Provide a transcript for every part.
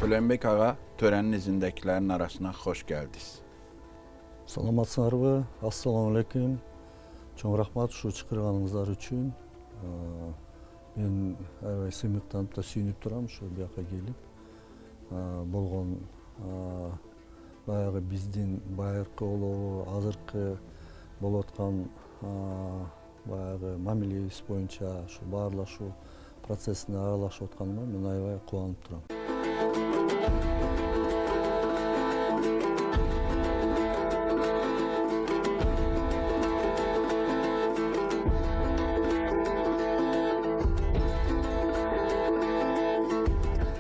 Tölembek ağa, törenin izindekilerin arasına hoş geldiniz. Саламатсыңарбы, ассаламу алейкум. Чоң рахмат ушу чакырганыңыздар үчүн. Мен аябай сыймыктанып да сүйүнүп турам ушу бияка келип. Болгон баягы биздин байыркы болобу, азыркы болуп аткан баягы мамилебиз боюнча ушу баарлашуу процессине аралашып атканыма мен аябай кубанып турам.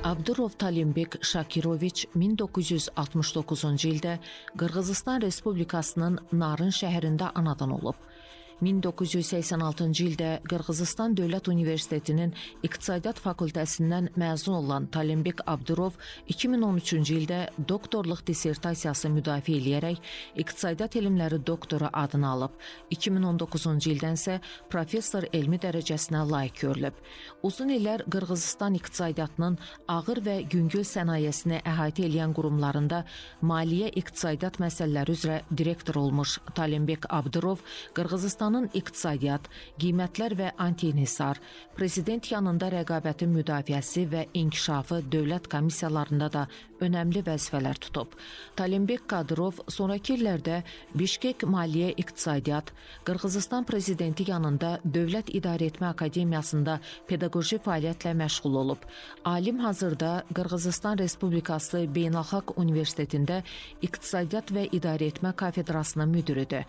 Abdurov Talimbek Shakiroviç 1969-cu ildə Qırğızistan Respublikasının Narın şəhərində anadan olub. 1986-cı ildə Qırğızistan Dövlət Universitetinin İqtisadiyyat Fakültəsindən məzun olan Talimbek Abdurov 2013-cü ildə doktorluq dissertasiyası müdafiə eləyərək İqtisadiyyat elmləri doktoru adını alıb. 2019-cu ildən isə professor elmi dərəcəsinə layiq görülüb. Uzun illər Qırğızistan iqtisadiyyatının ağır və yüngül sənayesini əhatə edən qurumlarında maliyyə iqtisadiyyat məsələləri üzrə direktor olmuş Talimbek Abdurov Qırğızistan iqtisadiyyat, qiymətlər və anti-inhisar, prezident yanında rəqabətin müdafiəsi və inkişafı dövlət komissiyalarında da önəmli vəzifələr tutub. Talimbek Kadyrov sonrakı illərdə Bişkek Maliyyə İqtisadiyyat, Qırğızistan prezidenti yanında Dövlət İdarəetmə Akademiyasında pedaqoji fəaliyyətlə məşğul olub. Alim hazırda Qırğızistan Respublikası Beynəlxalq Universitetində İqtisadiyyat və İdarəetmə kafedrasının müdiridir.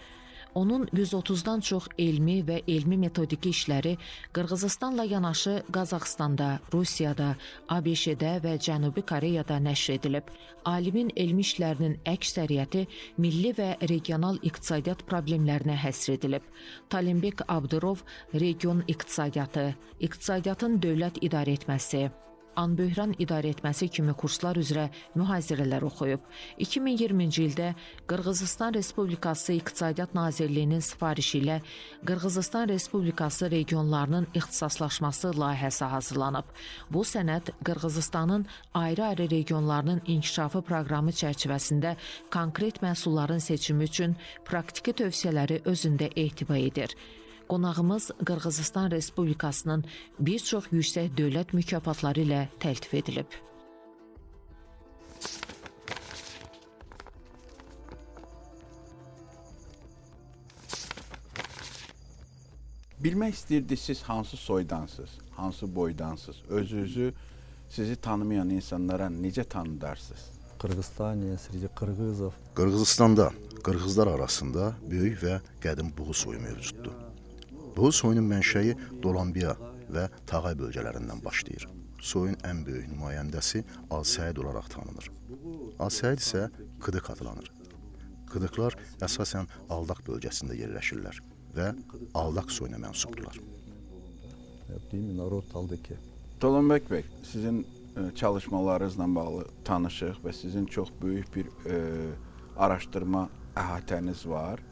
Onun 130-dan çox elmi və elmi metodiki işləri Qırğızıstanla yanaşı Qazaxstanda, Rusiyada, ABŞ-də və Cənubi Koreyada nəşr edilib. Alimin elmi işlərinin əksəriyyəti milli və regional iqtisadiyyat problemlərinə həsr edilib. Talimbek Abdurov region iqtisadiyyatı, iqtisadiyyatın dövlət idarəetməsi, anböhran idarəetməsi kimi kurslar üzrə mühazirələr oxuyub. 2020-ci ildə Qırğızistan Respublikası İqtisadiyyat Nazirliyinin sifarişi ilə Qırğızistan Respublikası regionlarının ixtisaslaşması layihəsi hazırlanıb. Bu sənəd Qırğızıstanın ayrı-ayrı regionlarının inkişafı proqramı çərçivəsində konkret məhsulların seçimi üçün praktiki tövsiyələri özündə ehtiva edir. Qonağımız Qırğızistan Respublikasının bir çox yüksək dövlət mükafatları ilə təltif edilib. Bilmək istəyirdiniz siz hansı soydansınız, hansı boydansınız, özünüzü sizi tanımayan insanlara necə tanıdarsınız? Qırğızstaniya, sреди qırğızov. Qırğızistanda qırğızlar arasında böyük və qədim Buğu soyu mövcuddur. Buğu soyunun mənşəyi Dolambiya və Tağay bölgələrindən başlayır. Soyun ən böyük nümayəndəsi Alsəid olaraq tanınır. Alsəid isə Qıdıq adlanır. Qıdıqlar əsasən Aldaq bölgəsində yerləşirlər və Aldaq soyuna mənsubdurlar. Tolembek Bey, sizin çalışmalarınızla bağlı tanışıq və sizin çox böyük bir araşdırma əhatəniz var.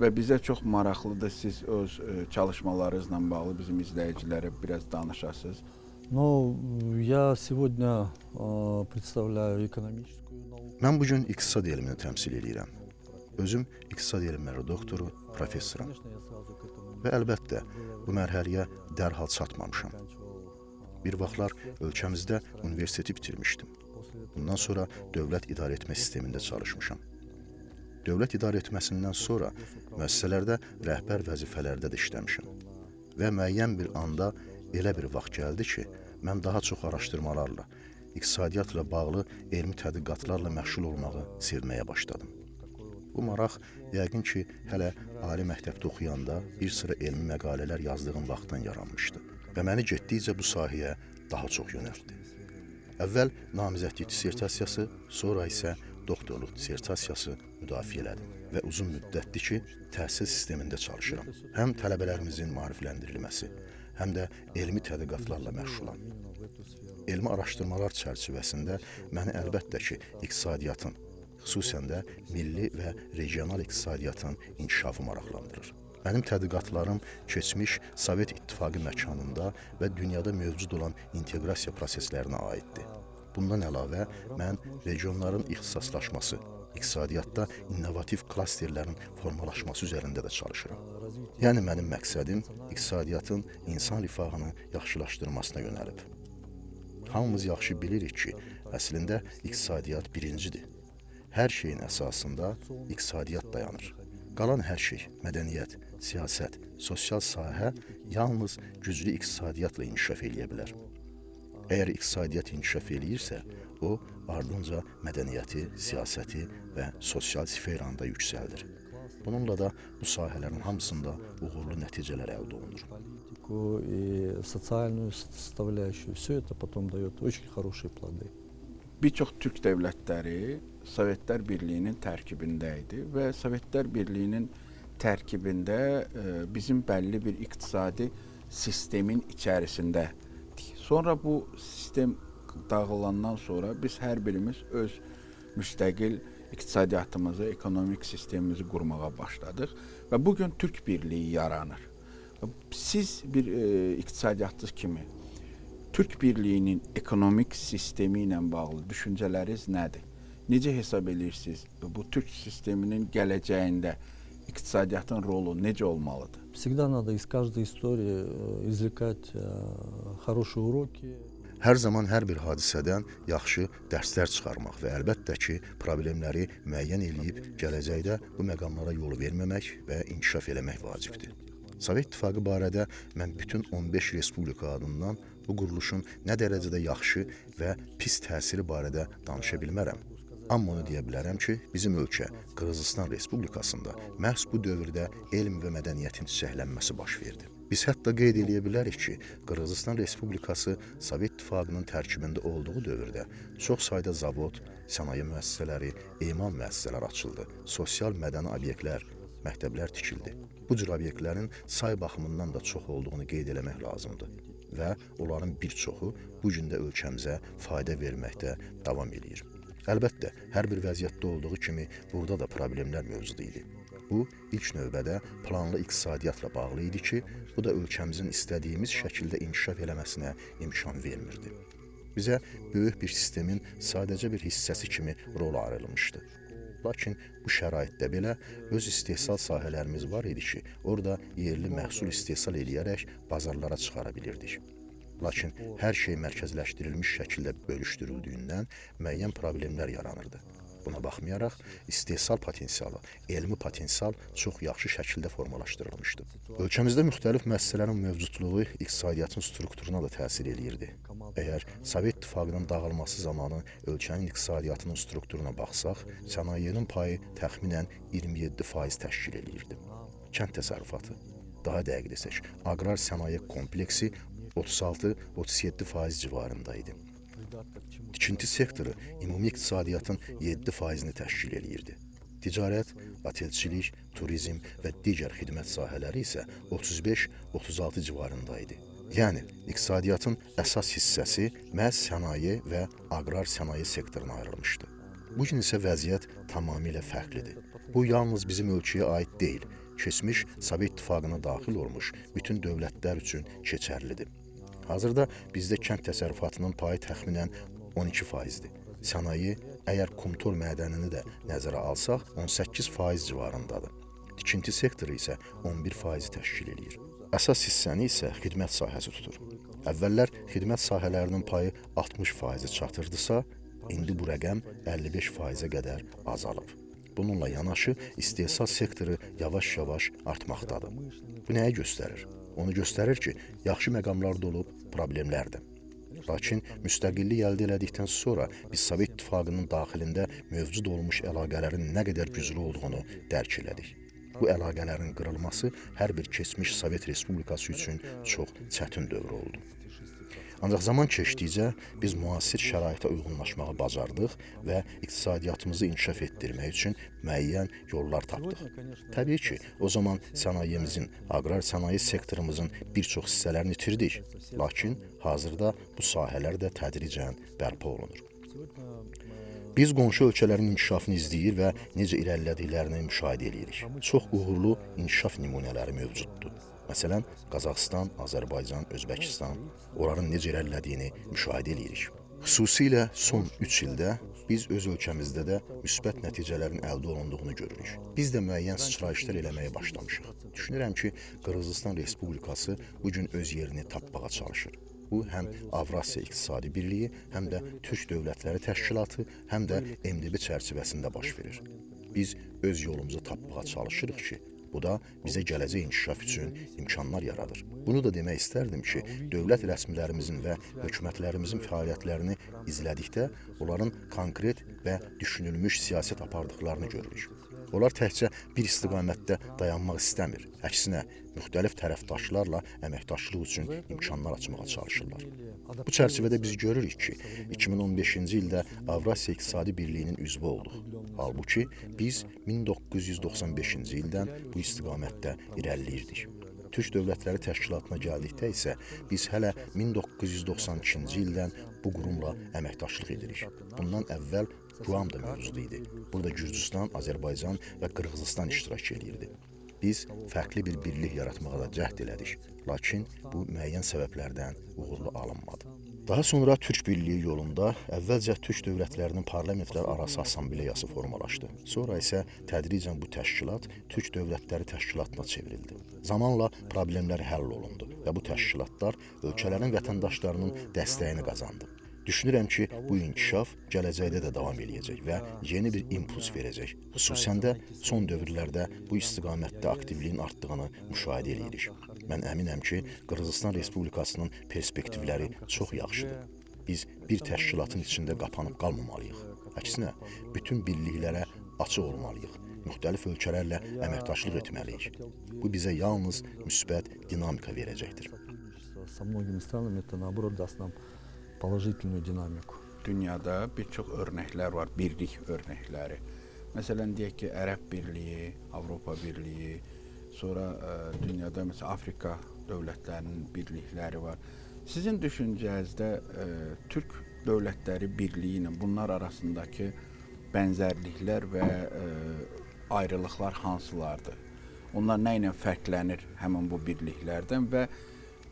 Və bizə çox maraqlıdır, siz öz çalışmalarınızla bağlı bizim izləyicilərə biraz danışasınız. Я сегодня представляю экономическую науку. Mən bugün iqtisad elmini təmsil edirəm. Özüm iqtisad elmləri doktoru, professoram. Və əlbəttə, bu mərhələyə dərhal çatmamışam. Bir vaxtlar ölkəmizdə universiteti bitirmişdim. Bundan sonra dövlət idarəetmə sistemində çalışmışam. Dövlət idarəetməsindən sonra müəssisələrdə rəhbər vəzifələrdə də işləmişəm. Və müəyyən bir anda elə bir vaxt gəldi ki, mən daha çox araşdırmalarla, iqtisadiyyatla bağlı elmi tədqiqatlarla məşğul olmağı sevməyə başladım. Bu maraq yəqin ki, hələ ali məktəbdə oxuyanda bir sıra elmi məqalələr yazdığım vaxtdan yaranmışdı. Və məni getdikcə bu sahəyə daha çox yönəltdi. Əvvəl namizədlik dissertasiyası, sonra isə doktorluq dissertasiyası müdafiə elədim və uzun müddətdir ki, təhsil sistemində çalışıram. Həm tələbələrimizin maarifləndirilməsi, həm də elmi tədqiqatlarla məşğulam. Elmi araşdırmalar çərçivəsində məni əlbəttə ki, iqtisadiyyatın, xüsusən də milli və regional iqtisadiyyatın inkişafı maraqlandırır. Mənim tədqiqatlarım keçmiş Sovet İttifaqı məkanında və dünyada mövcud olan inteqrasiya proseslərinə aiddir. Bundan əlavə, mən regionların ixtisaslaşması, iqtisadiyyatda innovativ klasterlərin formalaşması üzərində də çalışıram. Yəni mənim məqsədim iqtisadiyyatın insan rifahını yaxşılaşdırmasına yönəlib. Hamımız yaxşı bilirik ki, əslində iqtisadiyyat birincidir. Hər şeyin əsasında iqtisadiyyat dayanır. Qalan hər şey, mədəniyyət, siyasət, sosial sahə yalnız güclü iqtisadiyyatla inkişaf eləyə bilər. Əgər iqtisadiyyat inkişaf eləyirsə, o ardınca mədəniyyəti, siyasəti və sosial sferanda yüksəldir. Bununla da bu sahələrin hamısında uğurlu nəticələr əldə olunur. И социальную составляющую, все это потом дает очень хорошие плоды. Bir çox türk dövlətləri Sovetlər Birliyinin tərkibində idi və Sovetlər Birliyinin tərkibində bizim bəlli bir iqtisadi sistemin içərisindəydik. Sonra bu sistem dağılandan sonra biz hər birimiz öz müstəqil iqtisadiyyatımızı, ekonomik sistemimizi qurmağa başladıq və bugün Türk Birliyi yaranır. Siz bir iqtisadiyyatçı kimi Türk Birliyinin ekonomik sistemi ilə bağlı düşüncələriniz nədir? Necə hesab edirsiniz? Bu Türk sisteminin gələcəyində iqtisadiyyatın rolu necə olmalıdır? Всегда надо из каждой истории извлекать хорошие уроки. Hər zaman hər bir hadisədən yaxşı dərslər çıxarmaq və əlbəttə ki, problemləri müəyyən eləyib gələcəkdə bu məqamlara yol verməmək və inkişaf eləmək vacibdir. Sovet İttifaqı barədə mən bütün 15 respublika adından bu quruluşun nə dərəcədə yaxşı və pis təsiri barədə danışa bilmərəm. Amma onu deyə bilərəm ki, bizim ölkə Qırğızıstan Respublikasında məhz bu dövrdə elm və mədəniyyətin çiçəklənməsi baş verdi. Biz hətta qeyd edə bilərik ki, Qırğızıstan Respublikası Sovet İttifaqının tərkibində olduğu dövrdə çox sayda zavod, sənaye müəssisələri, emal müəssisələri açıldı, sosial mədəni obyektlər, məktəblər tikildi. Bu cür obyektlərin say baxımından da çox olduğunu qeyd eləmək lazımdır və onların bir çoxu bu gün də ölkəmizə fayda verməkdə davam edir. Əlbəttə, hər bir vəziyyətdə olduğu kimi burada da problemlər mövcud idi. Bu, ilk növbədə planlı iqtisadiyyatla bağlı idi ki, bu da ölkəmizin istədiyimiz şəkildə inkişaf eləməsinə imkan vermirdi. Bizə böyük bir sistemin sadəcə bir hissəsi kimi rol ayrılmışdı. Lakin bu şəraitdə belə öz istehsal sahələrimiz var idi ki, orada yerli məhsul istehsal eləyərək bazarlara çıxara bilirdik. Lakin hər şey mərkəzləşdirilmiş şəkildə bölüşdürüldüyündən müəyyən problemlər yaranırdı. Buna baxmayaraq, istehsal potensialı, elmi potensial çox yaxşı şəkildə formalaşdırılmışdı. Ölkəmizdə müxtəlif müəssisələrin mövcudluğu iqtisadiyyatın strukturuna da təsir eləyirdi. Əgər Sovet İttifaqının dağılması zamanı ölkənin iqtisadiyyatının strukturuna baxsaq, sənayenin payı təxminən 27% təşkil eləyirdi. Kənd təsərrüfatı, daha dəqiq desək, aqrar sənaye kompleksi 36-37% civarında idi. Tikinti sektoru ümumi iqtisadiyyatın 7%-ni təşkil eləyirdi. Ticarət, otelçilik, turizm və digər xidmət sahələri isə 35-36 civarında idi. Yəni, iqtisadiyyatın əsas hissəsi məhz sənaye və aqrar sənaye sektoruna ayrılmışdı. Bu gün isə vəziyyət tamamilə fərqlidir. Bu yalnız bizim ölkəyə aid deyil, keçmiş Sovet İttifaqına daxil olmuş bütün dövlətlər üçün keçərlidir. Hazırda bizdə kənd təsərrüfatının payı təxminən 12%-dir. Sənaye, əgər kumtor mədənini də nəzərə alsaq, 18% civarındadır. Tikinti sektoru isə 11% təşkil eləyir. Əsas hissəni isə xidmət sahəsi tutur. Əvvəllər xidmət sahələrinin payı 60% çatırdısa, indi bu rəqəm 55%-ə qədər azalıb. Bununla yanaşı, istehsal sektoru yavaş-yavaş artmaqdadır. Bu nəyi göstərir? Onu göstərir ki, yaxşı məqamlarda olub problemlər də. Lakin müstəqillik əldə elədikdən sonra biz Sovet İttifaqının daxilində mövcud olmuş əlaqələrin nə qədər güclü olduğunu dərk elədik. Bu əlaqələrin qırılması hər bir keçmiş Sovet Respublikası üçün çox çətin dövr oldu. Ancaq zaman keçdikcə biz müasir şəraitə uyğunlaşmağı bacardıq və iqtisadiyyatımızı inkişaf etdirmək üçün müəyyən yollar tapdıq. Təbii ki, o zaman sənayemizin, aqrar sənaye sektorumuzun bir çox hissələrini itirdik. Lakin hazırda bu sahələr də tədricən bərpa olunur. Biz qonşu ölkələrin inkişafını izləyir və necə irəlilədiklərini müşahidə edirik. Çox uğurlu inkişaf nümunələri mövcuddur. Məsələn, Qazaxıstan, Azərbaycan, Özbəkistan, onların necə irəlilədiyini müşahidə edirik. Xüsusilə son 3 ildə biz öz ölkəmizdə də müsbət nəticələrin əldə olunduğunu görürük. Biz də müəyyən sıçrayışlar eləməyə başlamışıq. Düşünürəm ki, Qırğızıstan Respublikası bu gün öz yerini tapmağa çalışır. Bu həm Avrasiya İqtisadi Birliyi, həm də Türk Dövlətləri Təşkilatı, həm də MDB çərçivəsində baş verir. Biz öz yolumuzu tapmağa çalışırıq ki, bu da bizə gələcək inkişaf üçün imkanlar yaradır. Bunu da demək istərdim ki, dövlət rəsmilərimizin və hökumətlərimizin fəaliyyətlərini izlədikdə onların konkret və düşünülmüş siyasət apardıqlarını görürük. Onlar təkcə bir istiqamətdə dayanmaq istəmir. Əksinə, müxtəlif tərəfdaşlarla əməkdaşlıq üçün imkanlar açmağa çalışırlar. Bu çərçivədə biz görürük ki, 2015-ci ildə Avrasiya İqtisadi Birliyinin üzvü olduq. Halbuki biz 1995-ci ildən bu istiqamətdə irəliləyirdik. Türk Dövlətləri Təşkilatına gəldikdə isə biz hələ 1992-ci ildən bu qurumla əməkdaşlıq edirik. Bundan əvvəl Guam da mövcud idi. Burada Gürcüstan, Azərbaycan və Qırğızıstan iştirak edirdi. Biz fərqli bir birlik yaratmağa da cəhd elədik. Lakin bu müəyyən səbəblərdən uğurlu alınmadı. Daha sonra Türk Birliyi yolunda əvvəlcə Türk dövlətlərinin parlamentlər arası assambleyası formalaşdı. Sonra isə tədricən bu təşkilat Türk Dövlətləri Təşkilatına çevrildi. Zamanla problemlər həll olundu və bu təşkilatlar ölkələrin vətəndaşlarının dəstəyini qazandı. Düşünürəm ki, bu inkişaf gələcəkdə də davam edəcək və yeni bir impuls verəcək. Xüsusən də son dövrlərdə bu istiqamətdə aktivliyin artdığını müşahidə edirik. Mən əminəm ki, Qırğızıstan Respublikasının perspektivləri çox yaxşıdır. Biz bir təşkilatın içində qapanıb qalmamalıyıq. Əksinə, bütün birliklərə açıq olmalıyıq. Müxtəlif ölkələrlə əməkdaşlıq etməliyik. Bu bizə yalnız müsbət dinamika verəcəkdir. Со многими странами это наоборот даст нам положительную динамику. Dünyada bir çox örnəklər var, birlik örnəkləri. Məsələn, deyək ki, Ərəb Birliyi, Avropa Birliyi, sonra dünyada məsələn Afrika dövlətlərinin birlikləri var. Sizin düşüncənizdə Türk Dövlətləri Birliyi ilə bunlar arasındakı bənzərliklər və ayrılıqlar hansılardır? Onlar nə ilə fərqlənir həmin bu birliklərdən və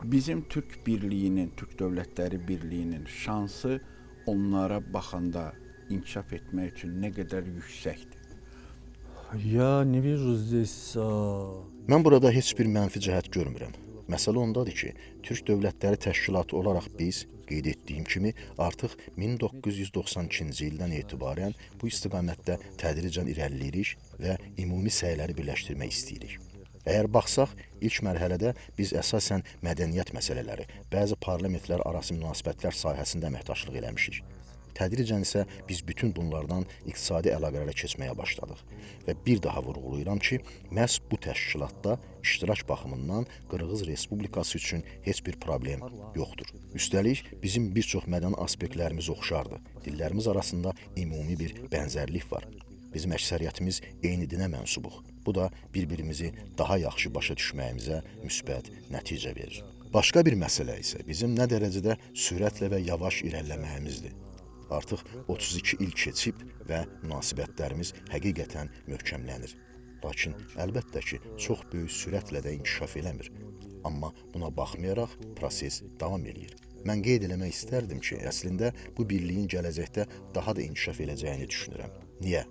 bizim Türk Birliyinin, Türk Dövlətləri Birliyinin şansı onlara baxanda inkişaf etmək üçün nə qədər yüksəkdir? Я не вижу здесь... Mən burada heç bir mənfi cəhət görmürəm. Məsələ ondadır ki, Türk Dövlətləri Təşkilatı olaraq biz, qeyd etdiyim kimi, artıq 1992-ci ildən etibarən bu istiqamətdə tədricən irəliləyirik və ümumi səyləri birləşdirmək istəyirik. Əgər baxsaq, ilk mərhələdə biz əsasən mədəniyyət məsələləri, bəzi parlamentlər arası münasibətlər sahəsində əməkdaşlıq eləmişik. Tədricən isə biz bütün bunlardan iqtisadi əlaqələrə keçməyə başladıq. Və bir daha vurğulayıram ki, məhz bu təşkilatda iştirak baxımından Qırğız Respublikası üçün heç bir problem yoxdur. Üstəlik, bizim bir çox mədəni aspektlərimiz oxşardır. Dillərimiz arasında ümumi bir bənzərlik var. Bizim əksəriyyətimiz eyni dinə mənsubuq. Bu da bir-birimizi daha yaxşı başa düşməyimizə müsbət nəticə verir. Başqa bir məsələ isə bizim nə dərəcədə sürətlə və yavaş irəliləməyimizdir. Artıq 32 il keçib və münasibətlərimiz həqiqətən möhkəmlənir. Lakin əlbəttə ki, çox böyük sürətlə də inkişaf eləmir. Amma buna baxmayaraq proses davam edir. Mən qeyd eləmək istərdim ki, əslində bu birliyin gələcəkdə daha da inkişaf edəcəyini düşünürəm. Niyə?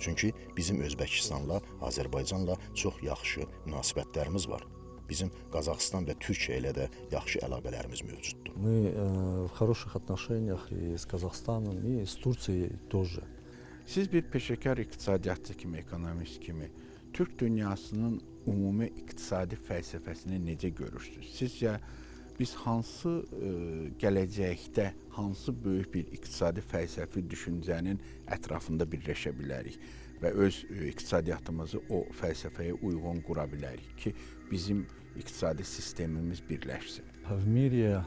Çünki bizim Özbəkistanla, Azərbaycanla çox yaxşı münasibətlərimiz var. Bizim Qazaxıstan və Türkiyə ilə də yaxşı əlaqələrimiz mövcuddur. Мы в хороших отношениях и с Казахстаном, и с Турцией тоже. Siz bir peşəkar iqtisadiyyatçı kimi, ekonomist kimi Türk dünyasının ümumi iqtisadi fəlsəfəsini necə görürsünüz? Sizcə biz hansı gələcəkdə hansı böyük bir iqtisadi fəlsəfi düşüncənin ətrafında birləşə bilərik və öz iqtisadiyyatımızı o fəlsəfəyə uyğun qura bilərik ki, bizim iqtisadi sistemimiz birləşsin? В мире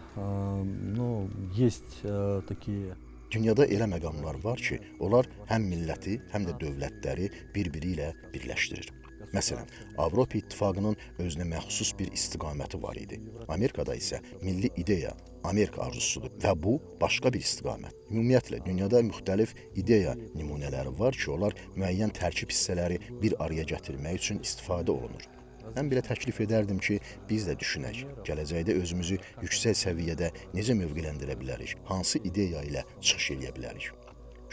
есть такие... Dünyada elə məqamlar var ki, onlar həm milləti, həm də dövlətləri bir-biri ilə birləşdirir. Məsələn, Avropa İttifaqının özünə məxsus bir istiqaməti var idi. Amerikada isə milli ideya, Amerika arzusudur və bu başqa bir istiqamət. Ümumiyyətlə, dünyada müxtəlif ideya nümunələri var ki, onlar müəyyən tərkib hissələri bir araya gətirmək üçün istifadə olunur. Mən belə təklif edərdim ki, biz də düşünək, gələcəkdə özümüzü yüksək səviyyədə necə mövqiləndirə bilərik, hansı ideya ilə çıxış eləyə bilərik.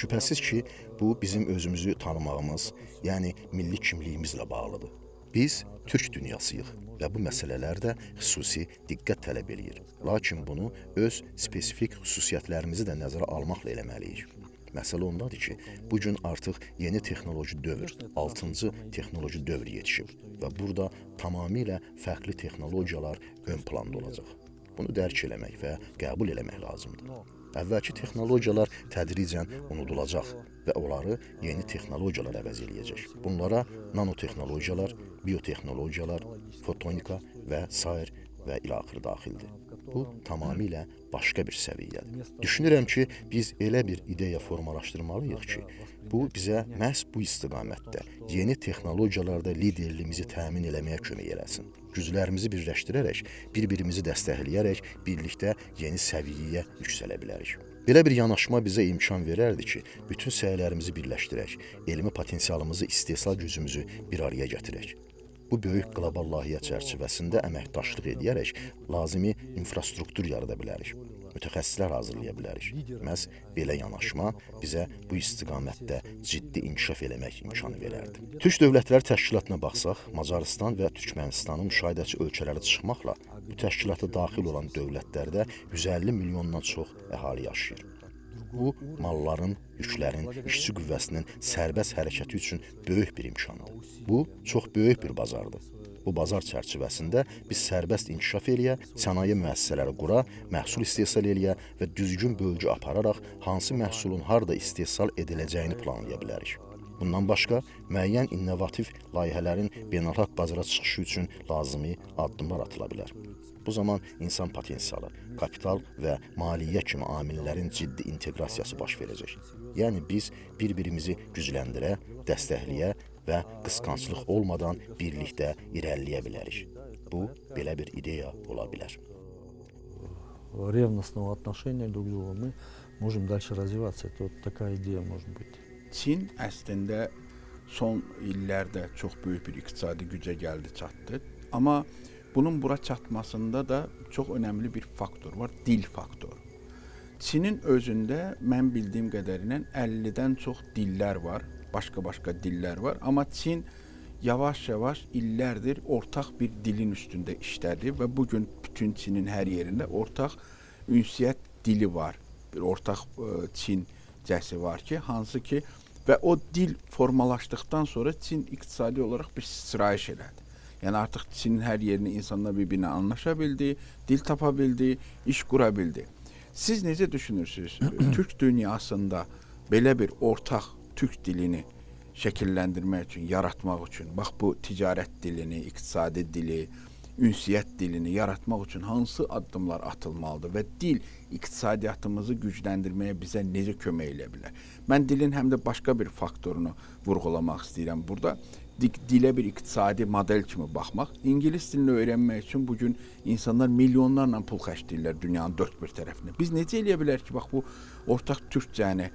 Şübhəsiz ki, bu bizim özümüzü tanımağımız, yəni milli kimliyimizlə bağlıdır. Biz türk dünyasıyıq və bu məsələlər də xüsusi diqqət tələb eləyir. Lakin bunu öz spesifik xüsusiyyətlərimizi də nəzərə almaqla eləməliyik. Məsələ ondadır ki, bugün artıq yeni texnoloji dövr, 6-cı texnoloji dövr yetişib və burada tamamilə fərqli texnologiyalar ön planda olacaq. Bunu dərk eləmək və qəbul eləmək lazımdır. Əvvəlki texnologiyalar tədricən unudulacaq və onları yeni texnologiyalar əvəz eləyəcək. Bunlara nanotexnologiyalar, biotexnologiyalar, fotonika və sair və ilaxır daxildir. Bu tamamilə başqa bir səviyyədir. Düşünürəm ki, biz elə bir ideya formalaşdırmalıyıq ki, bu bizə məhz bu istiqamətdə yeni texnologiyalarda liderliyimizi təmin eləməyə kömək eləsin. Güclərimizi birləşdirərək, bir-birimizi dəstəkləyərək birlikdə yeni səviyyəyə yüksələ bilərik. Belə bir yanaşma bizə imkan verərdi ki, bütün səylərimizi birləşdirək, elmi potensialımızı, istehsal gücümüzü bir araya gətirək. Bu böyük qlobal layihə çərçivəsində əməkdaşlıq edərək lazımi infrastruktur yarada bilərik. Mütəxəssislər hazırlaya bilərik. Məhz belə yanaşma bizə bu istiqamətdə ciddi inkişaf eləmək imkanı verərdi. Türk Dövlətləri Təşkilatına baxsaq, Macarıstan və Türkmənistanın müşahidəçi ölkələri çıxmaqla bu təşkilata daxil olan dövlətlərdə 150 milyondan çox əhali yaşayır. Bu, malların, yüklərin, işçi qüvvəsinin sərbəst hərəkəti üçün böyük bir imkandır. Bu, çox böyük bir bazardır. Bu bazar çərçivəsində biz sərbəst inkişaf eləyə, sənaye müəssisələri qura, məhsul istehsal eləyə və düzgün bölgü apararaq hansı məhsulun harda istehsal ediləcəyini planlaya bilərik. Bundan başqa, müəyyən innovativ layihələrin beynəlxalq bazara çıxışı üçün lazımi addımlar atıla bilər. Bu zaman insan potensialı, kapital və maliyyə kimi amillərin ciddi inteqrasiyası baş verəcək. Yəni biz bir-birimizi gücləndirə, dəstəkləyə və qısqanclıq olmadan birlikdə irəliləyə bilərik. Bu, belə bir ideya ola bilər. Ревностного отношения друг к другу мы можем дальше развиваться. Это вот такая идея может быть. Çin əslində son illərdə çox böyük bir iqtisadi gücə gəldi, çatdı. Amma bunun bura çatmasında da çox önəmli bir faktor var, dil faktoru. Çinin özündə mən bildiyim qədərilə 50-dən çox dillər var, başqa dillər var. Amma Çin yavaş-yavaş illərdir ortaq bir dilin üstündə işlədi və bugün bütün Çinin hər yerində ortaq ünsiyyət dili var. Bir ortaq Çincəsi var ki, hansı ki və o dil formalaşdıqdan sonra Çin iqtisadi olaraq bir sıçrayış elədi. Yəni artıq Çinin hər yerini insanlar bir-birinə anlaşa bildi, dil tapa bildi, iş qura bildi. Siz necə düşünürsünüz? Türk dünyasında belə bir ortaq türk dilini şəkilləndirmək üçün, yaratmaq üçün, bax bu ticarət dilini, iqtisadi dili, ünsiyyət dilini yaratmaq üçün hansı addımlar atılmalıdır və dil iqtisadiyyatımızı gücləndirməyə bizə necə kömək edə bilər? Mən dilin həm də başqa bir faktorunu vurğulamaq istəyirəm burada. Dilə bir iqtisadi model kimi baxmaq. İngilis dilini öyrənmək üçün bugün insanlar milyonlarla pul xərcləyirlər dünyanın dörd bir tərəfində. Biz necə eləyə bilər ki, bax bu ortaq türkcəni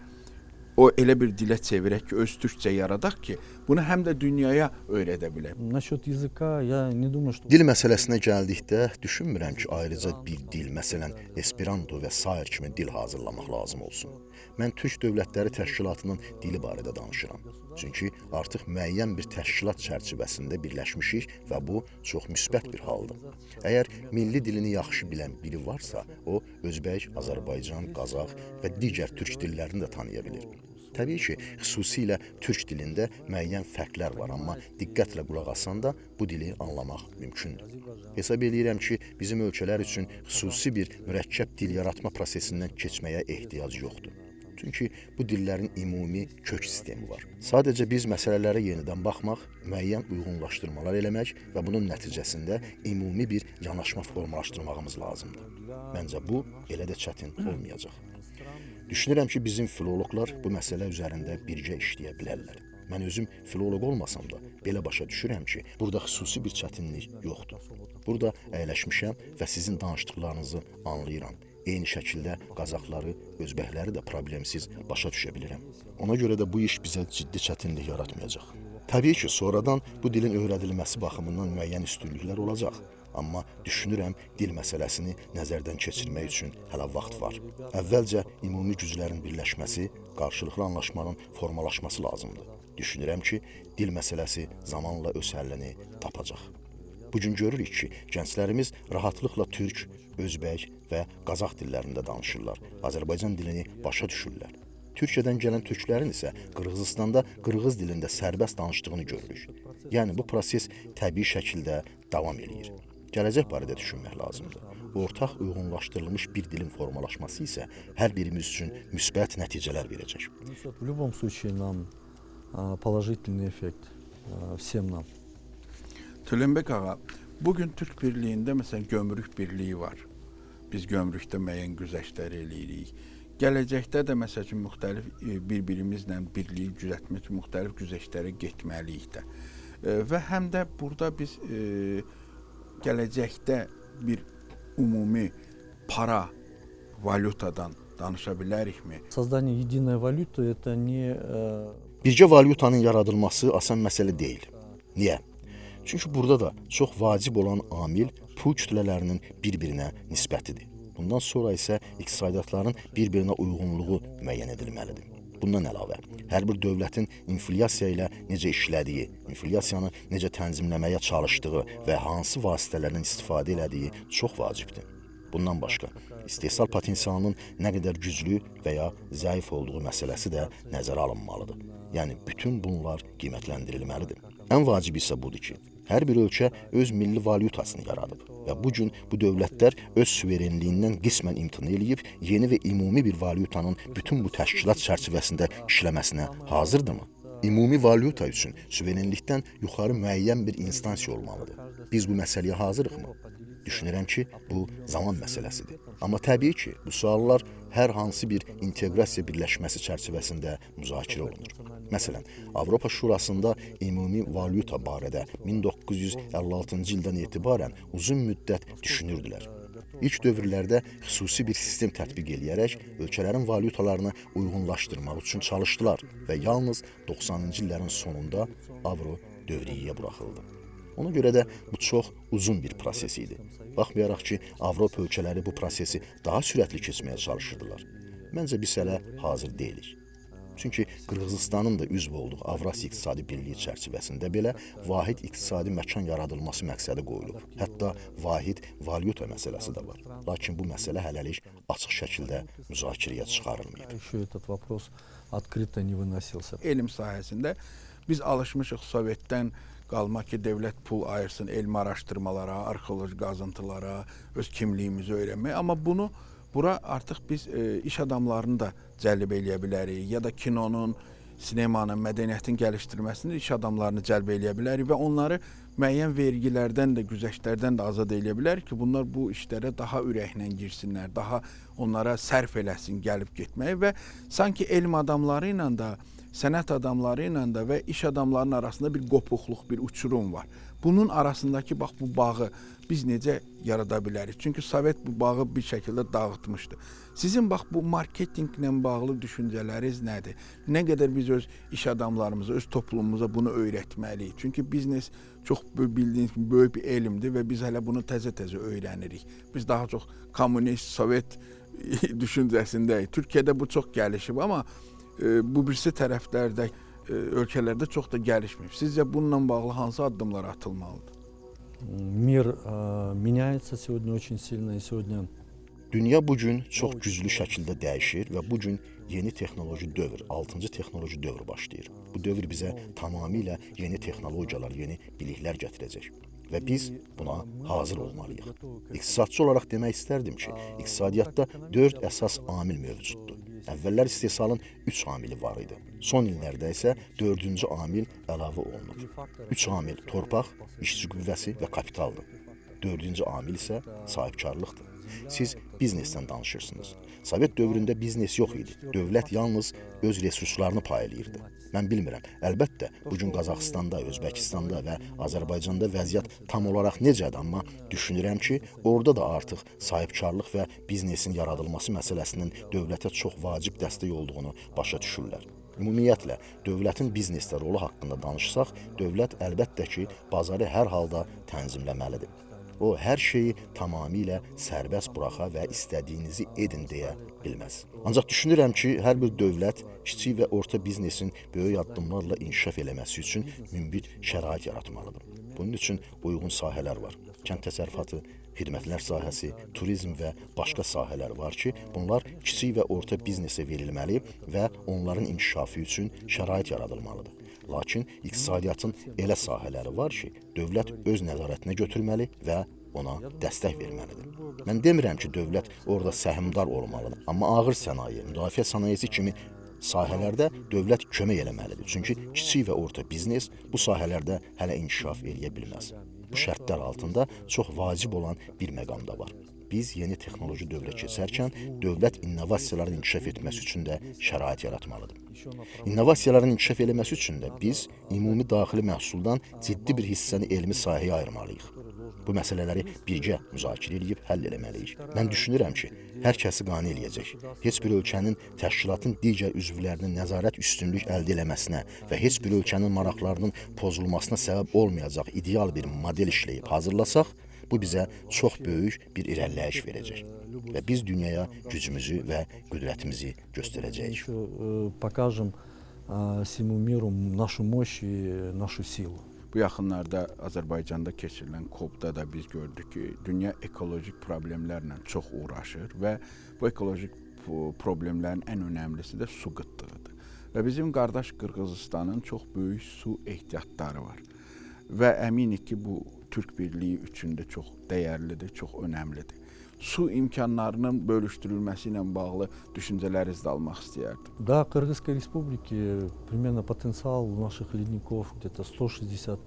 o elə bir dilə çevirək ki, öz türkcə yaradaq ki, bunu həm də dünyaya öyrədə bilək. Насчет языка я не думаю, что... Dil məsələsinə gəldikdə düşünmürəm ki, ayrıca bir dil, məsələn, Esperanto və sair kimi dil hazırlamaq lazım olsun. Mən Türk Dövlətləri Təşkilatının dili barədə danışıram. Çünki artıq müəyyən bir təşkilat çərçivəsində birləşmişik və bu çox müsbət bir haldır. Əgər milli dilini yaxşı bilən biri varsa, o Özbək, Azərbaycan, Qazax və digər türk dillərini də tanıya bilir. Təbii ki, xüsusilə türk dilində müəyyən fərqlər var, amma diqqətlə qulaq asanda bu dili anlamaq mümkündür. Hesab edirəm ki, bizim ölkələr üçün xüsusi bir mürəkkəb dil yaratma prosesindən keçməyə ehtiyac yoxdur. Çünki bu dillərin ümumi kök sistemi var. Sadəcə biz məsələlərə yenidən baxmaq, müəyyən uyğunlaşdırmalar eləmək və bunun nəticəsində ümumi bir yanaşma formalaşdırmağımız lazımdır. Məncə bu elə də çətin olmayacaq. Düşünürəm ki, bizim filoloqlar bu məsələ üzərində birgə işləyə bilərlər. Mən özüm filoloq olmasam da belə başa düşürəm ki, burada xüsusi bir çətinlik yoxdur. Burada əyləşmişəm və sizin danışdıqlarınızı anlayıram. Eyni şəkildə Qazaxları, Özbəkləri də problemsiz başa düşə bilirəm. Ona görə də bu iş bizə ciddi çətinlik yaratmayacaq. Təbii ki, sonradan bu dilin öyrədilməsi baxımından müəyyən üstünlüklər olacaq. Amma düşünürəm, dil məsələsini nəzərdən keçirmək üçün hələ vaxt var. Əvvəlcə ümumi güclərin birləşməsi, qarşılıqlı anlaşmanın formalaşması lazımdır. Düşünürəm ki, dil məsələsi zamanla öz həllini tapacaq. Bugün görürük ki, gənclərimiz rahatlıqla türk, özbək və qazaq dillərində danışırlar. Azərbaycan dilini başa düşürlər. Türkiyədən gələn türklərin isə Qırğızistanda qırğız dilində sərbəst danışdığını görürük. Yəni bu proses təbii şəkildə davam edir. Gələcək barədə düşünmək lazımdır. Ortaq uyğunlaşdırılmış bir dilin formalaşması isə hər birimiz üçün müsbət nəticələr verəcək. В любом случае нам положительный эффект всем нам. Tülünbək ağa, bugün Türk Birliyində məsələn gömrük birliyi var. Biz gömrükdə müəyyən güzəştlər eləyirik. Gələcəkdə də məsəl üçün müxtəlif bir-birimizlə birliyi güzətmək üçün müxtəlif güzəştlərə getməliyik də. Və həm də burada biz gələcəkdə bir ümumi para, valyutadan danışa bilərikmi? Создание единой валюты это не Birgə valyutanın yaradılması asan məsələ deyil. Niyə? Çünki burada da çox vacib olan amil pul kütlələrinin bir-birinə nisbətidir. Bundan sonra isə iqtisadiyyatların bir-birinə uyğunluğu müəyyən edilməlidir. Bundan əlavə, hər bir dövlətin inflyasiya ilə necə işlədiyi, inflyasiyanı necə tənzimləməyə çalışdığı və hansı vasitələrdən istifadə elədiyi çox vacibdir. Bundan başqa, istehsal potensialının nə qədər güclü və ya zəif olduğu məsələsi də nəzərə alınmalıdır. Yəni, bütün bunlar qiymətləndirilməlidir. Ən vacibi isə budur ki, hər bir ölkə öz milli valyutasını yaradıb və bugün bu dövlətlər öz suverenliyindən qismən imtina eləyib, yeni və ümumi bir valyutanın bütün bu təşkilat çərçivəsində işləməsinə hazırdırmı? Ümumi valyuta üçün suverenlikdən yuxarı müəyyən bir instansiya olmalıdır. Biz bu məsələyə hazırıqmı? Düşünürəm ki, bu zaman məsələsidir. Amma təbii ki, bu suallar hər hansı bir inteqrasiya birləşməsi çərçivəsində müzakirə olunur. Məsələn, Avropa Şurasında ümumi valyuta barədə 1956-cı ildən etibarən uzun müddət düşünürdülər. İlk dövrlərdə xüsusi bir sistem tətbiq eləyərək ölkələrin valyutalarını uyğunlaşdırmaq üçün çalışdılar və yalnız 90-cı illərin sonunda avro dövriyyəyə buraxıldı. Ona görə də bu çox uzun bir proses idi. Baxmayaraq ki, Avropa ölkələri bu prosesi daha sürətli keçməyə çalışırdılar. Məncə biz hələ hazır deyilik. Çünki Qırğızıstanın da üzv olduğu Avrasiya İqtisadi Birliyi çərçivəsində belə vahid iqtisadi məkan yaradılması məqsədi qoyulub. Hətta vahid valyuta məsələsi də var. Lakin bu məsələ hələlik açıq şəkildə müzakirəyə çıxarılmayıb. Еще этот вопрос открыто не выносился. Elm sahəsində biz alışmışıq Sovetdən qalma ki, dövlət pul ayırsın elmi araşdırmalara, arxeoloji qazıntılara, öz kimliyimizi öyrənməyə. Amma bura artıq biz iş adamlarını da cəlb eləyə bilərik ya da kinonun, sinemanın, mədəniyyətin gəlişdirməsində iş adamlarını cəlb eləyə bilərik və onları müəyyən vergilərdən də, güzəştlərdən də azad eləyə bilərik ki, bunlar bu işlərə daha ürəklə girsinlər, daha onlara sərf eləsin gəlib getməyi və sanki elm adamları ilə də, sənət adamları ilə də və iş adamlarının arasında bir qopuqluq, bir uçurum var. Bunun arasındakı bax bu bağı biz necə yarada bilərik? Çünki Sovet bu bağı bir şəkildə dağıtmışdı. Sizin bax bu marketinqlə bağlı düşüncələriniz nədir? Nə qədər biz öz iş adamlarımıza, öz toplumumuza bunu öyrətməliyik? Çünki biznes çox bildiyiniz kimi böyük bir elmdir və biz hələ bunu təzə-təzə öyrənirik. Biz daha çox kommunist, Sovet düşüncəsindəyik. Türkiyədə bu çox gəlişib, amma bu birisi tərəflərdə, ölkələrdə çox da gəlişməyib. Sizcə bununla bağlı hansı addımlar atılmalıdır? Мир меняется сегодня очень сильно и сегодня Dünya bugün çox güclü şəkildə dəyişir və bugün yeni texnoloji dövr, 6-cı texnoloji dövr başlayır. Bu dövr bizə tamamilə yeni texnologiyalar, yeni biliklər gətirəcək və biz buna hazır olmalıyıq. İqtisadçı olaraq demək istərdim ki, iqtisadiyyatda 4 əsas amil mövcuddur. Əvvəllər istehsalın 3 amili var idi. Son illərdə isə 4-cü amil əlavə olunur. 3 amil torpaq, işçi qüvvəsi və kapitaldır. 4-cü amil isə sahibkarlıqdır. Siz biznesdən danışırsınız. Sovet dövründə biznes yox idi. Dövlət yalnız öz resurslarını paylayırdı. Mən bilmirəm. Əlbəttə, bugün Qazaxıstanda, Özbəkistanda və Azərbaycanda vəziyyət tam olaraq necədir, amma düşünürəm ki, orada da artıq sahibkarlıq və biznesin yaradılması məsələsinin dövlətə çox vacib dəstək olduğunu başa düşürlər. Ümumiyyətlə, dövlətin biznesdə rolu haqqında danışsaq, dövlət əlbəttə ki, bazarı hər halda tənzimləməlidir. O, hər şeyi tamamilə sərbəst buraxa və istədiyinizi edin deyə bilməz. Ancaq düşünürəm ki, hər bir dövlət kiçik və orta biznesin böyük addımlarla inkişaf eləməsi üçün münbit şərait yaratmalıdır. Bunun üçün uyğun sahələr var. Kənd təsərrüfatı, xidmətlər sahəsi, turizm və başqa sahələr var ki, bunlar kiçik və orta biznesə verilməli və onların inkişafı üçün şərait yaradılmalıdır. Lakin iqtisadiyyatın elə sahələri var ki, dövlət öz nəzarətinə götürməli və ona dəstək verməlidir. Mən demirəm ki, dövlət orada səhmdar olmalıdır, amma ağır sənaye, müdafiə sənayesi kimi sahələrdə dövlət kömək eləməlidir. Çünki kiçik və orta biznes bu sahələrdə hələ inkişaf eləyə bilməz. Bu şərtlər altında çox vacib olan bir məqam da var. Biz yeni texnoloji dövrə keçərkən dövlət innovasiyaların inkişaf etməsi üçün də şərait yaratmalıdır. İnnovasiyaların inkişaf eləməsi üçün də biz ümumi daxili məhsuldan ciddi bir hissəni elmi sahəyə ayırmalıyıq. Bu məsələləri birgə müzakirə edib həll eləməliyik. Mən düşünürəm ki, hər kəsi qane eləyəcək. Heç bir ölkənin təşkilatın digər üzvlərinin nəzarət üstünlük əldə eləməsinə və heç bir ölkənin maraqlarının pozulmasına səbəb olmayacaq ideal bir model işləyib hazırlasaq, bu bizə çox böyük bir irəliləyiş verəcək və biz dünyaya gücümüzü və qüdrətimizi göstərəcəyik. Покажем всему миру нашу мощь и нашу силу. Bu yaxınlarda Azərbaycanda keçirilən COP-da da biz gördük ki, dünya ekolojik problemlərlə çox uğraşır və bu ekolojik problemlərin ən önəmlisi də su qıtlığıdır. Və bizim qardaş Qırğızıstanın çox böyük su ehtiyatları var. Və əminik ki, bu Türk birliyi üçün də çox dəyərlidir, çox önəmlidir. Su imkanlarının bölüşdürülməsi ilə bağlı düşüncələrinizi də almaq istəyərdim. Да, Кыргызской Республики примерно потенциал наших ледников где-то 160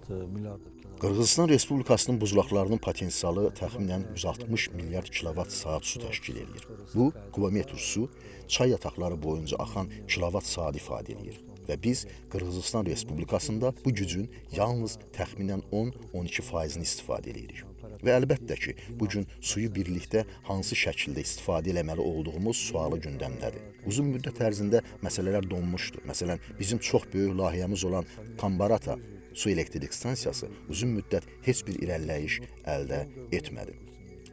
миллиардов километров. Qırğızıstan Respublikasının buzlaqlarının potensialı təxminən 160 milyard kilovat saat su təşkil edir. Bu, kubometr su, çay yataqları boyunca axan kilovat saat ifadə edir. Və biz Qırğızıstan Respublikasında bu gücün yalnız təxminən 10-12%-ni istifadə edirik. Və əlbəttə ki, bugün suyu birlikdə hansı şəkildə istifadə eləməli olduğumuz sualı gündəmdədir. Uzun müddət ərzində məsələlər donmuşdur. Məsələn, bizim çox böyük layihəmiz olan Kambarata su elektrik stansiyası uzun müddət heç bir irəliləyiş əldə etmədi.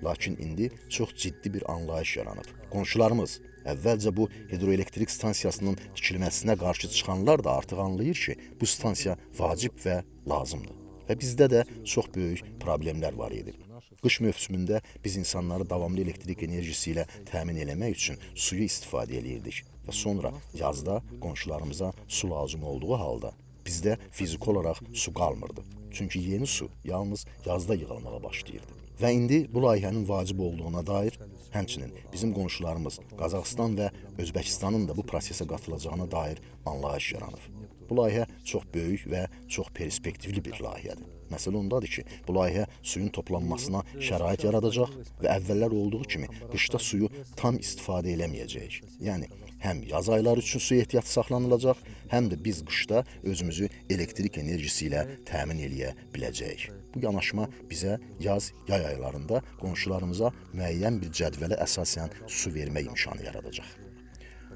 Lakin indi çox ciddi bir anlayış yaranıb. Qonşularımız əvvəlcə bu hidroelektrik stansiyasının tikilməsinə qarşı çıxanlar da artıq anlayır ki, bu stansiya vacib və lazımdır. Və bizdə də çox böyük problemlər var idi. Qış mövsümündə biz insanları davamlı elektrik enerjisi ilə təmin eləmək üçün suyu istifadə edirdik və sonra yazda qonşularımıza su lazım olduğu halda bizdə fiziki olaraq su qalmırdı. Çünki yeni su yalnız yazda yığılmağa başlayırdı. Və indi bu layihənin vacib olduğuna dair, həmçinin bizim qonşularımız Qazaxıstan və Özbəkistanın da bu prosesə qatılacağına dair anlayış yaranıb. Bu layihə çox böyük və çox perspektivli bir layihədir. Məsələ ondadır ki, bu layihə suyun toplanmasına şərait yaradacaq və əvvəllər olduğu kimi qışda suyu tam istifadə eləməyəcəyik. Yəni, həm yaz ayları üçün su ehtiyatı saxlanılacaq, həm də biz qışda özümüzü elektrik enerjisi ilə təmin eləyə biləcəyik. Bu yanaşma bizə yay aylarında qonşularımıza müəyyən bir cədvələ əsasən su vermək imkanı yaradacaq.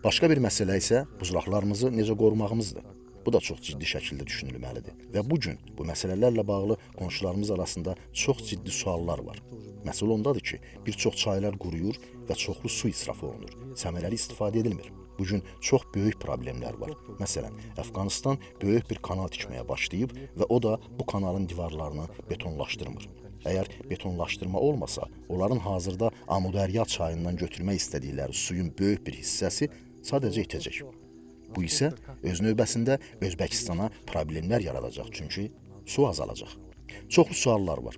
Başqa bir məsələ isə buzlaqlarımızı necə qorumağımızdır. Bu da çox ciddi şəkildə düşünülməlidir. Və bugün bu məsələlərlə bağlı qonşularımız arasında çox ciddi suallar var. Məsələ ondadır ki, bir çox çaylar quruyur və çoxlu su israfı olunur. Səmərəli istifadə edilmir. Bugün çox böyük problemlər var. Məsələn, Əfqanistan böyük bir kanal tikməyə başlayıb və o da bu kanalın divarlarını betonlaşdırmır. Əgər betonlaşdırma olmasa, onların hazırda Amudərya çayından götürmək istədikləri suyun böyük bir hissəsi sadəcə itəcək. Bu isə öz növbəsində Özbəkistana problemlər yaradacaq, çünki su azalacaq. Çoxlu suallar var.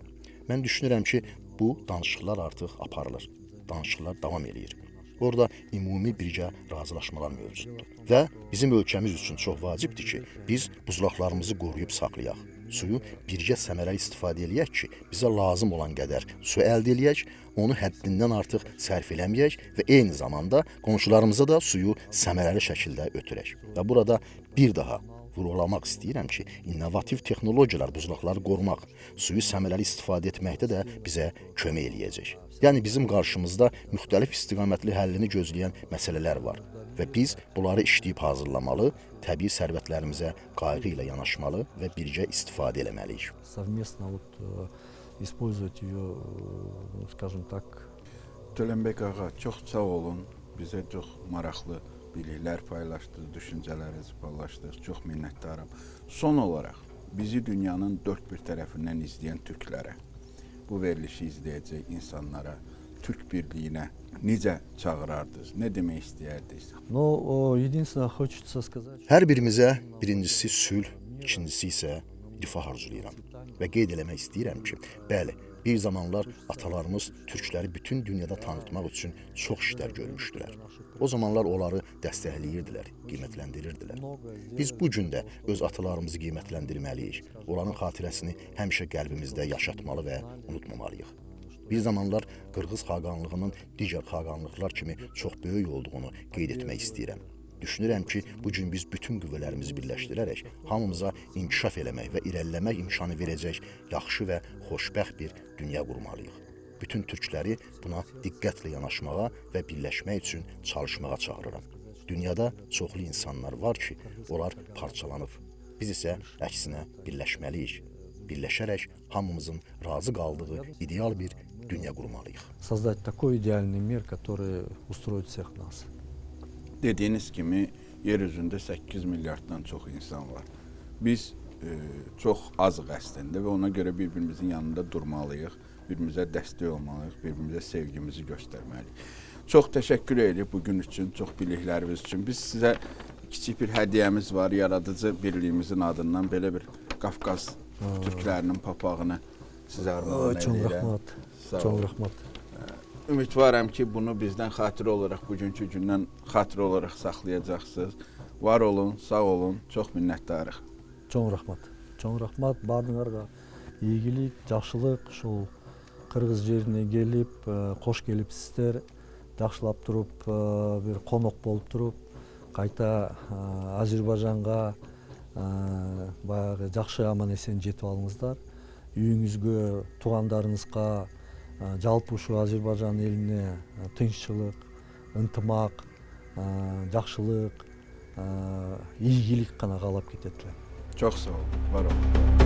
Mən düşünürəm ki, bu danışıqlar artıq aparılır. Danışıqlar davam edir. Orada ümumi birgə razılaşmalar mövcuddur. Və bizim ölkəmiz üçün çox vacibdir ki, biz buzlaqlarımızı qoruyub saxlayaq. Suyu birgə səmərəli istifadə eləyək ki, bizə lazım olan qədər su əldə eləyək, onu həddindən artıq sərf eləməyək və eyni zamanda qonşularımıza da suyu səmərəli şəkildə ötürək. Və burada bir daha vurğulamaq istəyirəm ki, innovativ texnologiyalar buzlaqları qorumaq, suyu səmərəli istifadə etməkdə də bizə kömək eləyəcək. Yəni bizim qarşımızda müxtəlif istiqamətli həllini gözləyən məsələlər var. və biz bunları işləyib hazırlamalı, təbii sərvətlərimizə qayğı ilə yanaşmalı və birgə istifadə etməliyik. Совместно использовать ее, скажем так. Tölənbək ağa, çox sağ olun. Bizə çox maraqlı biliklər paylaşdınız, düşüncələrinizi paylaşdınız. Çox minnətdaram. Son olaraq bizi dünyanın dörd bir tərəfindən izləyən türklərə, bu verilişi izləyəcək insanlara, Türk birliyinə necə çağırardınız, nə demək istəyərdiniz? Но единственное, хочется сказать. Hər birimizə birincisi sülh, ikincisi isə rifah arzulayıram və qeyd eləmək istəyirəm ki, bəli, bir zamanlar atalarımız türkləri bütün dünyada tanıtmaq üçün çox işlər görmüşdülər. O zamanlar onları dəstəkləyirdilər, qiymətləndirirdilər. Biz bu gün də öz atalarımızı qiymətləndirməliyik. Onların xatirəsini həmişə qəlbimizdə yaşatmalı və unutmamalıyıq. Bir zamanlar Qırğız xaqanlığının digər xaqanlıqlar kimi çox böyük olduğunu qeyd etmək istəyirəm. Düşünürəm ki, bugün biz bütün qüvvələrimizi birləşdirərək hamımıza inkişaf eləmək və irəliləmək imkanı verəcək yaxşı və xoşbəxt bir dünya qurmalıyıq. Bütün türkləri buna diqqətlə yanaşmağa və birləşmək üçün çalışmağa çağırıram. Dünyada çoxlu insanlar var ki, onlar parçalanıb. Biz isə əksinə birləşməliyik. Birləşərək hamımızın razı qaldığı ideal bir dünya qurmalıyıq. Создать такой идеальный мир, который устроит всех нас. Dediyiniz kimi, yer üzündə 8 milyarddan çox insan var. Biz çox azıq əslində və ona görə bir-birimizin yanında durmalıyıq, bir-birimizə dəstək olmalıyıq, bir-birimizə sevgimizi göstərməliyik. Çox təşəkkür edirik bugün üçün, çox bilikləriniz üçün. Biz sizə kiçik bir hədiyyəmiz var, yaradıcı birliyimizin adından belə bir Qafqaz türklərinin papağını sizə armağan Çok edirəm. rahmat. Sağ Çok olun. rahmat. Ümidvaram ki, bunu bizdən xatirə olaraq, bugünkü gündən xatirə olaraq saxlayacaqsınız. Var olun, sağ olun, çox minnətdarıq. Çok rahmat. Çok rahmat. Бардыңарга ийгилик, жакшылык ушул Кыргыз жерине келип, кош келипсиздер. Жакшылап туруп, бир конок болуп туруп, кайта Азербайжанга баягы жакшы аман эсен жетип алыңыздар. Үйүңүзгө, туугандарыңызга, жалпы ушу Азербайжан элине тынччылык, ынтымак, жакшылык, ийгилик гана каалап кетет элем. Çox sağ olun, var olun.